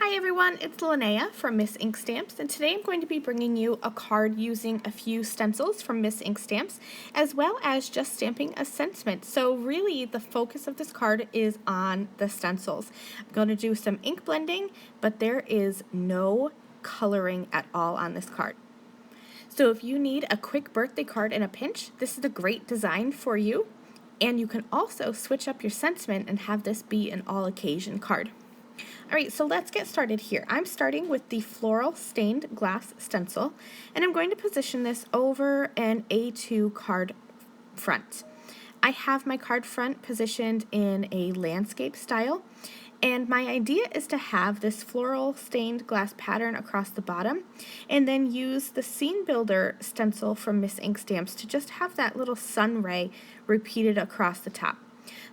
Hi everyone, it's Linnea from Miss Ink Stamps, and today I'm going to be bringing you a card using a few stencils from Miss Ink Stamps, as well as just stamping a sentiment. So really the focus of this card is on the stencils. I'm going to do some ink blending, but there is no coloring at all on this card. So if you need a quick birthday card in a pinch, this is a great design for you. And you can also switch up your sentiment and have this be an all-occasion card. Alright, so let's get started here. I'm starting with the floral stained glass stencil, and I'm going to position this over an A2 card front. I have my card front positioned in a landscape style, and my idea is to have this floral stained glass pattern across the bottom, and then use the Scene Builder stencil from Miss Ink Stamps to just have that little sun ray repeated across the top.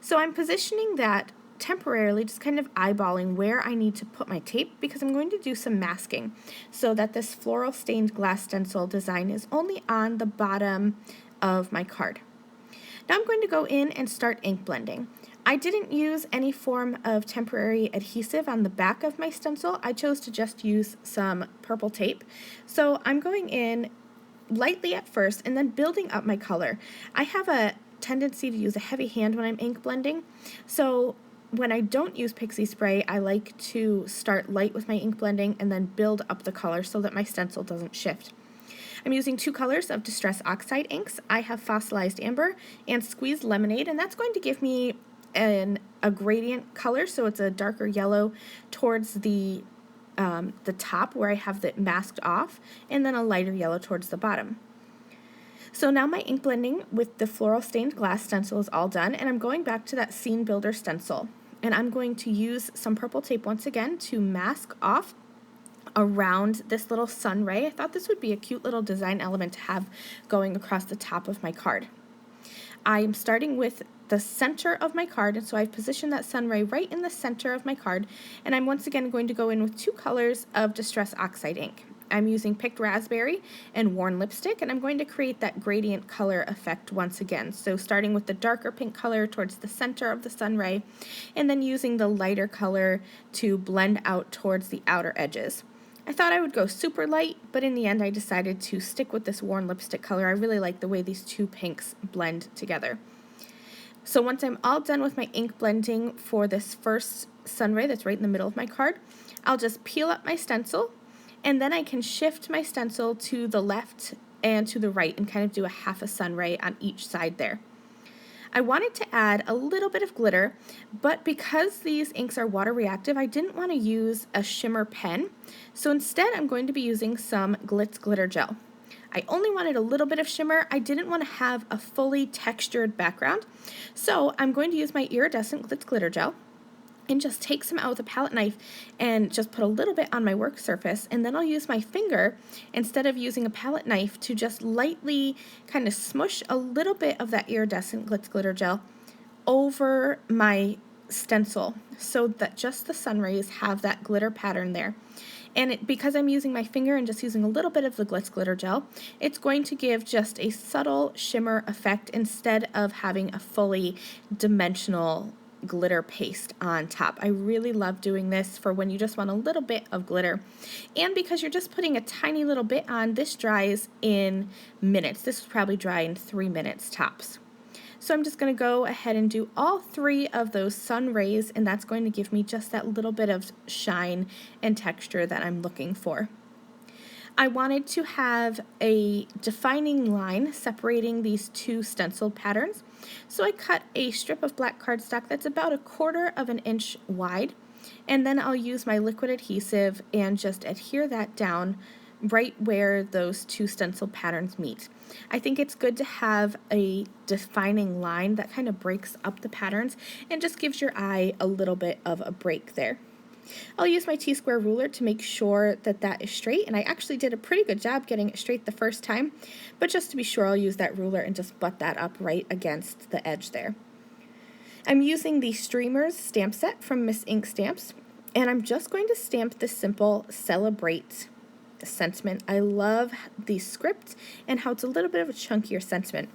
So I'm positioning that temporarily, just kind of eyeballing where I need to put my tape, because I'm going to do some masking so that this floral stained glass stencil design is only on the bottom of my card. Now I'm going to go in and start ink blending. I didn't use any form of temporary adhesive on the back of my stencil. I chose to just use some purple tape. So I'm going in lightly at first and then building up my color. I have a tendency to use a heavy hand when I'm ink blending, so when I don't use pixie spray, I like to start light with my ink blending and then build up the color so that my stencil doesn't shift. I'm using two colors of Distress Oxide inks. I have Fossilized Amber and Squeezed Lemonade, and that's going to give me a gradient color, so it's a darker yellow towards the top where I have it masked off, and then a lighter yellow towards the bottom. So now my ink blending with the floral stained glass stencil is all done, and I'm going back to that Scene Builder stencil. And I'm going to use some purple tape once again to mask off around this little sun ray. I thought this would be a cute little design element to have going across the top of my card. I'm starting with the center of my card, and so I've positioned that sun ray right in the center of my card, and I'm once again going to go in with two colors of Distress Oxide ink. I'm using Picked Raspberry and Worn Lipstick, and I'm going to create that gradient color effect once again. So starting with the darker pink color towards the center of the sun ray, and then using the lighter color to blend out towards the outer edges. I thought I would go super light, but in the end I decided to stick with this Worn Lipstick color. I really like the way these two pinks blend together. So once I'm all done with my ink blending for this first sun ray that's right in the middle of my card, I'll just peel up my stencil, and then I can shift my stencil to the left and to the right and kind of do a half a sun ray on each side there. I wanted to add a little bit of glitter, but because these inks are water reactive, I didn't want to use a shimmer pen, so instead I'm going to be using some Glitz Glitter Gel. I only wanted a little bit of shimmer. I didn't want to have a fully textured background, so I'm going to use my iridescent Glitz Glitter Gel and just take some out with a palette knife and just put a little bit on my work surface, and then I'll use my finger instead of using a palette knife to just lightly kind of smush a little bit of that iridescent Glitz Glitter Gel over my stencil so that just the sun rays have that glitter pattern there. And because I'm using my finger and just using a little bit of the Glitz Glitter Gel, it's going to give just a subtle shimmer effect instead of having a fully dimensional glitter paste on top. I really love doing this for when you just want a little bit of glitter. And because you're just putting a tiny little bit on, this dries in minutes. This will probably dry in 3 minutes tops. So I'm just going to go ahead and do all three of those sun rays, and that's going to give me just that little bit of shine and texture that I'm looking for. I wanted to have a defining line separating these two stenciled patterns, so I cut a strip of black cardstock that's about 1/4 of an inch wide, and then I'll use my liquid adhesive and just adhere that down right where those two stencil patterns meet. I think it's good to have a defining line that kind of breaks up the patterns and just gives your eye a little bit of a break there. I'll use my T-square ruler to make sure that that is straight, and I actually did a pretty good job getting it straight the first time, but just to be sure I'll use that ruler and just butt that up right against the edge there. I'm using the Streamers stamp set from Miss Ink Stamps, and I'm just going to stamp this simple Celebrate sentiment. I love the script and how it's a little bit of a chunkier sentiment.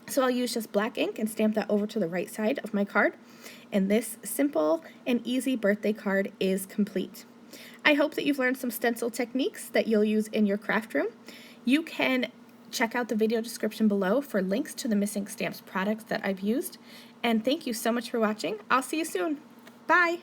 So I'll use just black ink and stamp that over to the right side of my card, and this simple and easy birthday card is complete. I hope that you've learned some stencil techniques that you'll use in your craft room. You can check out the video description below for links to the Miss Ink Stamps products that I've used. And thank you so much for watching. I'll see you soon. Bye!